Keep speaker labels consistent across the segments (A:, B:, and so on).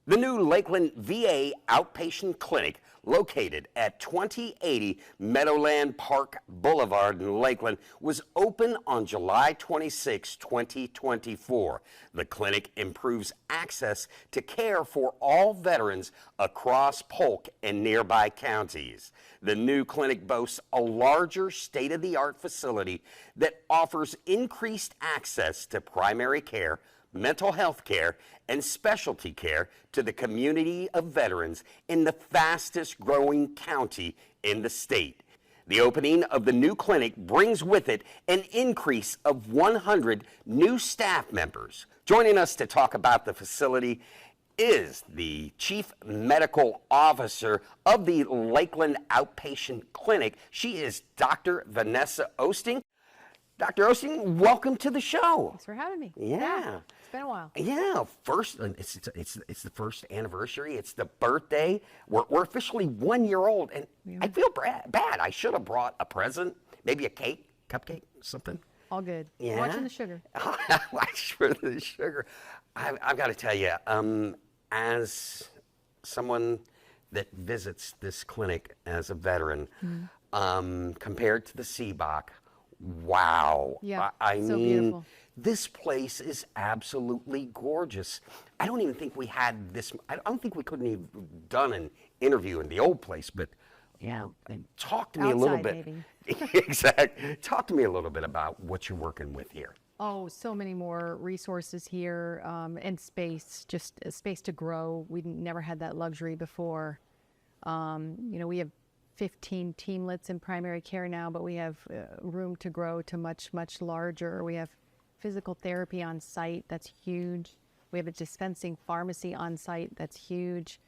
A: The new Lakeland VA Outpatient Clinic, located at 2080 Meadowland Park Boulevard in Lakeland, was open on July 26, 2024. The clinic improves access to care for all veterans across Polk and nearby counties. The new clinic boasts a larger state-of-the-art facility that offers increased access to primary care, mental health care, and specialty care to the community of veterans in the fastest growing county in the state. The opening of the new clinic brings with it an increase of 100 new staff members. Joining us to talk about the facility is the Chief Medical Officer of the Lakeland Outpatient Clinic. She is Dr. Vanessa Osting. Dr. Osting, welcome to the show.
B: Thanks for having me.
A: Yeah.
B: It's been a while.
A: Yeah, it's the first anniversary. It's the birthday. We're officially 1 year old, and I feel bad. I should have brought a present, maybe a cake, cupcake, something.
B: All good.
A: Yeah.
B: Watching the sugar.
A: Watch for the sugar. I've got to tell you, as someone that visits this clinic as a veteran, compared to the CBOC, wow.
B: Yeah,
A: I
B: so
A: mean,
B: beautiful.
A: This place is absolutely gorgeous. I don't even think we had this, I don't think we couldn't have done an interview in the old place, but yeah, talk to me a little bit.
B: Maybe.
A: Exactly. Talk to me a little bit about what you're working with here.
B: Oh, so many more resources here, and space, just a space to grow. We never had that luxury before. We have 15 teamlets in primary care now, but we have room to grow to much, much larger. We have physical therapy on site. That's huge. We have a dispensing pharmacy on site. That's huge.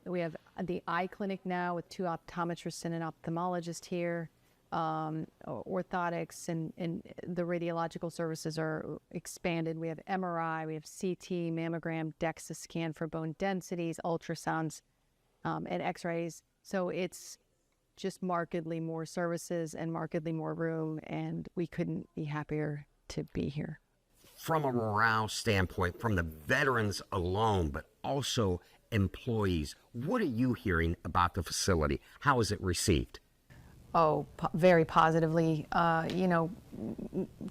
B: We have the eye clinic now with 2 optometrists and an ophthalmologist here. Orthotics and the radiological services are expanded. We have MRI, we have CT, mammogram, DEXA scan for bone densities, ultrasounds, and x-rays. So it's just markedly more services and markedly more room, and we couldn't be happier to be here.
A: From a morale standpoint, from the veterans alone, but also employees, what are you hearing about the facility? How is it received?
B: Oh, very positively.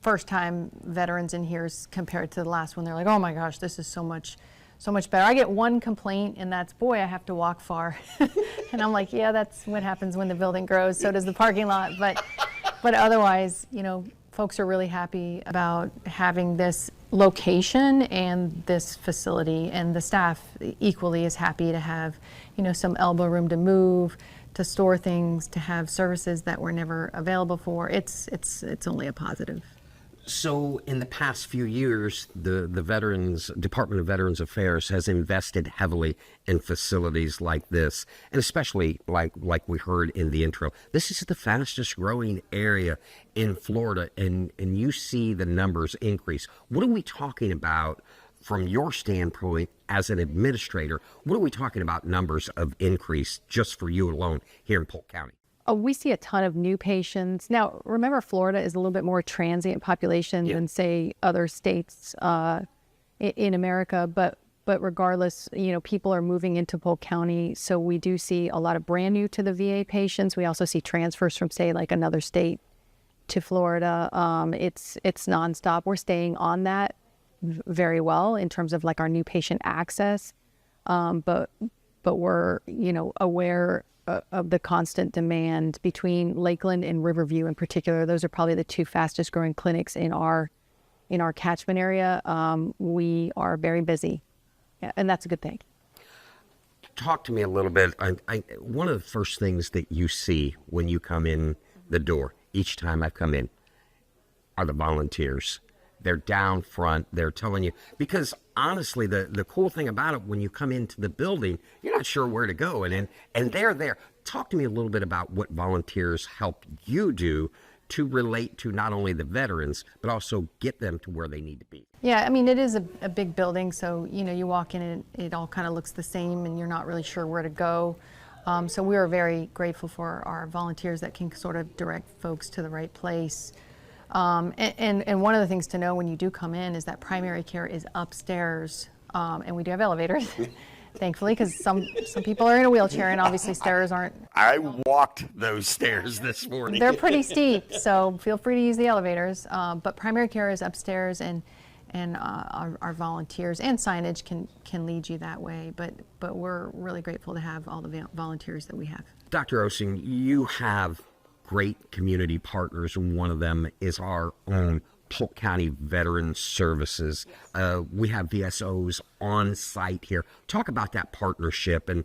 B: First time veterans in here compared to the last one, they're like, oh my gosh, this is so much better. I get one complaint, and that's, boy, I have to walk far. And I'm like, yeah, that's what happens when the building grows. So does the parking lot. But otherwise, folks are really happy about having this location and this facility, and the staff equally is happy to have, some elbow room to move, to store things, to have services that were never available for. It's only a positive.
A: So in the past few years, the Department of Veterans Affairs has invested heavily in facilities like this, and especially like we heard in the intro, this is the fastest growing area in Florida, and you see the numbers increase. What are we talking about from your standpoint as an administrator? What are we talking about numbers of increase just for you alone here in Polk County?
B: Oh, we see a ton of new patients. Now, remember, Florida is a little bit more transient population than, say, other states in America. But regardless, people are moving into Polk County. So we do see a lot of brand new to the VA patients. We also see transfers from, say, like another state to Florida. It's nonstop. We're staying on that very well in terms of like our new patient access. But we're, aware of the constant demand between Lakeland and Riverview in particular. Those are probably the 2 fastest growing clinics in our catchment area. We are very busy, and that's a good thing.
A: Talk to me a little bit. One of the first things that you see when you come in the door, each time I've come in, are the volunteers. They're down front. They're telling you, because honestly, the cool thing about it, when you come into the building, you're not sure where to go. And they're there. Talk to me a little bit about what volunteers help you do to relate to not only the veterans, but also get them to where they need to be.
B: Yeah, I mean, it is a big building. So, you walk in and it all kind of looks the same, and you're not really sure where to go. So we are very grateful for our volunteers that can sort of direct folks to the right place. And one of the things to know when you do come in is that primary care is upstairs and we do have elevators, thankfully, because some people are in a wheelchair, and obviously stairs aren't.
A: I walked those stairs this morning.
B: They're pretty steep, so feel free to use the elevators. But primary care is upstairs, and our volunteers and signage can lead you that way. But we're really grateful to have all the volunteers that we have.
A: Dr. Osting, you have great community partners, and one of them is our own Polk County Veterans Services. We have VSOs on site here. Talk about that partnership and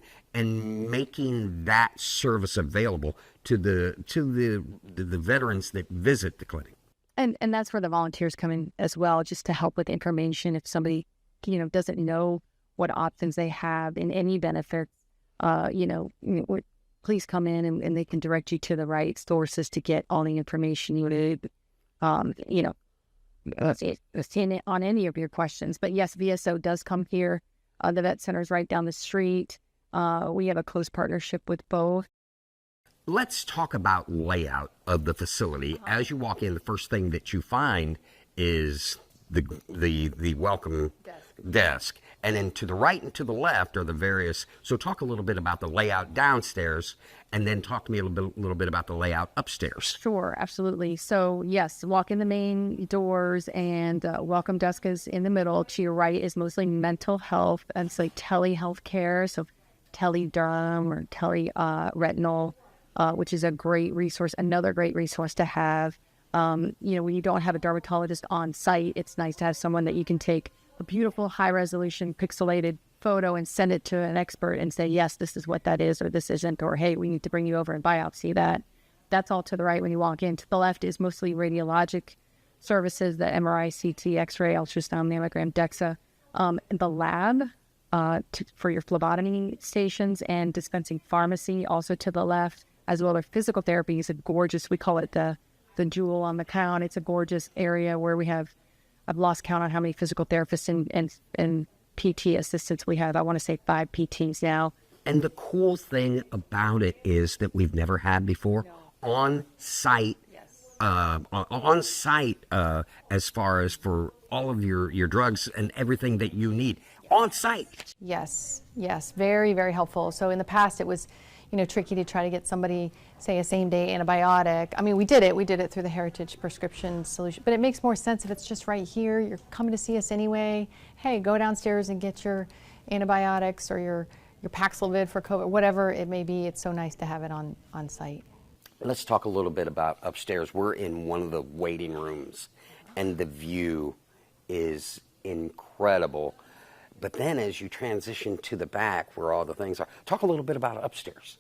A: making that service available to the veterans that visit the clinic.
B: And that's where the volunteers come in as well, just to help with information. If somebody, doesn't know what options they have in any benefits, please come in and they can direct you to the right sources to get all the information you need, on any of your questions. But yes, VSO does come here. The vet center is right down the street. We have a close partnership with both.
A: Let's talk about layout of the facility. As you walk in, the first thing that you find is the welcome desk. And then to the right and to the left are the various. So talk a little bit about the layout downstairs, and then talk to me a little bit about the layout upstairs.
B: Sure, absolutely. So yes, walk in the main doors, and welcome desk is in the middle. To your right is mostly mental health, and it's like telehealth care, so telederm or teleretinal, which is a great resource, another great resource to have. When you don't have a dermatologist on site, it's nice to have someone that you can take a beautiful high-resolution pixelated photo and send it to an expert and say, yes, this is what that is, or this isn't, or hey, we need to bring you over and biopsy that. That's all to the right when you walk in. To the left is mostly radiologic services, the MRI, CT, X-ray, ultrasound, mammogram, DEXA, the lab for your phlebotomy stations, and dispensing pharmacy also to the left, as well as physical therapy is a gorgeous, we call it the jewel on the crown. It's a gorgeous area where we have, I've lost count on how many physical therapists and PT assistants we have. I want to say 5 PTs now.
A: And the cool thing about it is that we've never had before on site. Yes. On site, as far as for all of your drugs and everything that you need on site.
B: Yes, very, very helpful. So in the past, it was tricky to try to get somebody, say, a same-day antibiotic. I mean, we did it through the Heritage prescription solution, but it makes more sense if it's just right here. You're coming to see us anyway. Hey, go downstairs and get your antibiotics or your Paxlovid for COVID, whatever it may be. It's so nice to have it on site.
A: Let's talk a little bit about upstairs. We're in one of the waiting rooms, and the view is incredible. But then as you transition to the back where all the things are, talk a little bit about upstairs.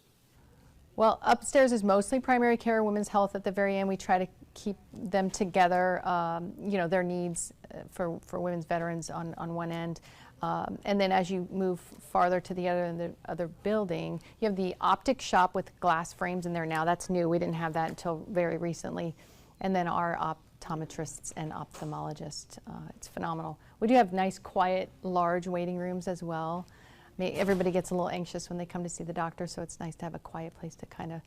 B: Well, upstairs is mostly primary care, women's health at the very end. We try to keep them together, their needs for women's veterans on one end. And then as you move farther to the other building, you have the optic shop with glass frames in there now. That's new. We didn't have that until very recently. And then our optometrists and ophthalmologists. It's phenomenal. We do have nice, quiet, large waiting rooms as well. Everybody gets a little anxious when they come to see the doctor, so it's nice to have a quiet place to kind of,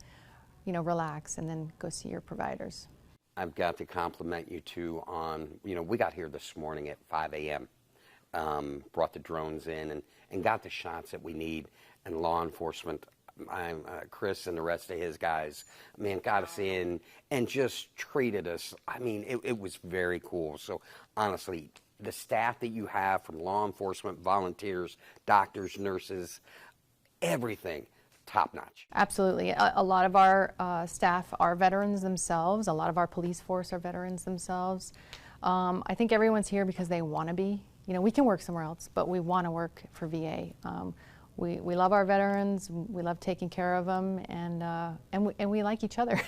B: relax and then go see your providers.
A: I've got to compliment you too on, we got here this morning at 5 a.m., brought the drones in and got the shots that we need, and law enforcement, Chris and the rest of his guys, got us in and just treated us. It was very cool. So honestly, the staff that you have from law enforcement, volunteers, doctors, nurses, everything, top notch.
B: Absolutely. A lot of our staff are veterans themselves. A lot of our police force are veterans themselves. I think everyone's here because they want to be. We can work somewhere else, but we want to work for VA. We love our veterans. We love taking care of them, and we like each other.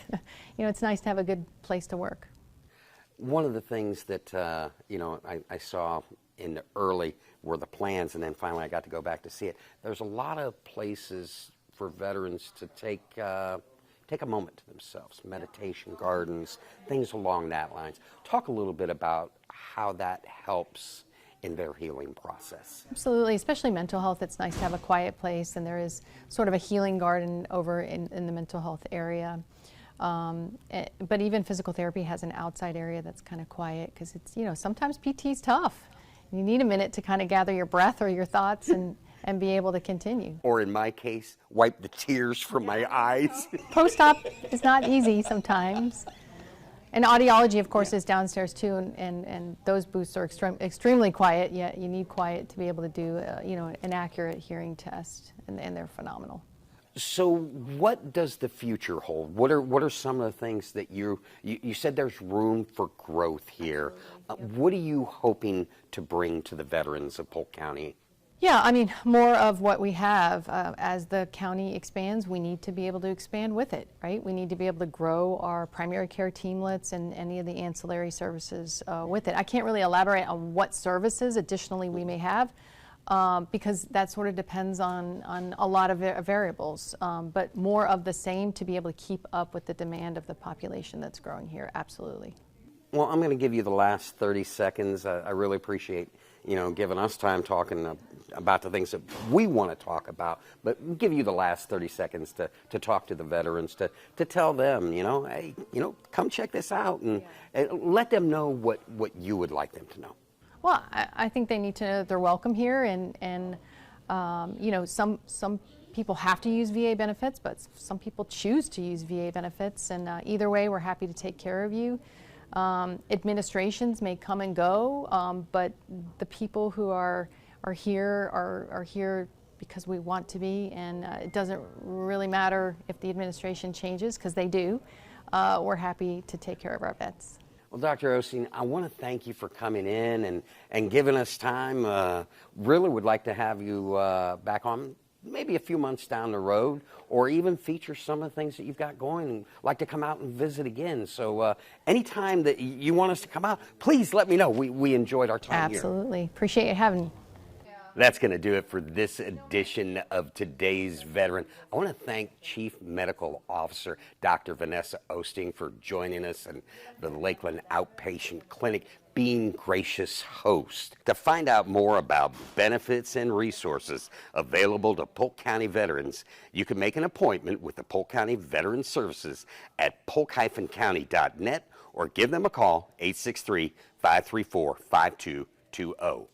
B: It's nice to have a good place to work.
A: One of the things that, I saw in the early were the plans, and then finally I got to go back to see it. There's a lot of places for veterans to take a moment to themselves, meditation gardens, things along that lines. Talk a little bit about how that helps in their healing process.
B: Absolutely, especially mental health. It's nice to have a quiet place, and there is sort of a healing garden over in the mental health area. But even physical therapy has an outside area that's kind of quiet because it's, sometimes PT is tough. You need a minute to kind of gather your breath or your thoughts and be able to continue.
A: Or in my case, wipe the tears from my eyes.
B: Post-op is not easy sometimes. And audiology, of course, is downstairs too, and those booths are extremely quiet, yet you need quiet to be able to do an accurate hearing test, and they're phenomenal.
A: So what does the future hold? What are some of the things that you said there's room for growth here? What are you hoping to bring to the veterans of Polk County?
B: Yeah, I mean, more of what we have. As the county expands, we need to be able to expand with it, right? We need to be able to grow our primary care teamlets and any of the ancillary services with it. I can't really elaborate on what services additionally we may have because that sort of depends on a lot of variables, but more of the same to be able to keep up with the demand of the population that's growing here, absolutely.
A: Well, I'm going to give you the last 30 seconds. I really appreciate giving us time talking about the things that we want to talk about, but we'll give you the last 30 seconds to talk to the veterans, to tell them, hey, come check this out, and let them know what you would like them to know.
B: Well, I think they need to know they're welcome here, and some people have to use VA benefits, but some people choose to use VA benefits, and either way, we're happy to take care of you. Administrations may come and go, but the people who are here are here because we want to be, and it doesn't really matter if the administration changes, because they do. We're happy to take care of our vets.
A: Well, Dr. Osting, I want to thank you for coming in and giving us time. Really would like to have you back on maybe a few months down the road, or even feature some of the things that you've got going, and like to come out and visit again. So anytime that you want us to come out, please let me know. We enjoyed our time here.
B: Absolutely. Appreciate you having me.
A: That's going to do it for this edition of Today's Veteran. I want to thank Chief Medical Officer Dr. Vanessa Osting for joining us, and the Lakeland Outpatient Clinic being gracious host. To find out more about benefits and resources available to Polk County veterans, you can make an appointment with the Polk County Veteran Services at polk-county.net, or give them a call, 863-534-5220.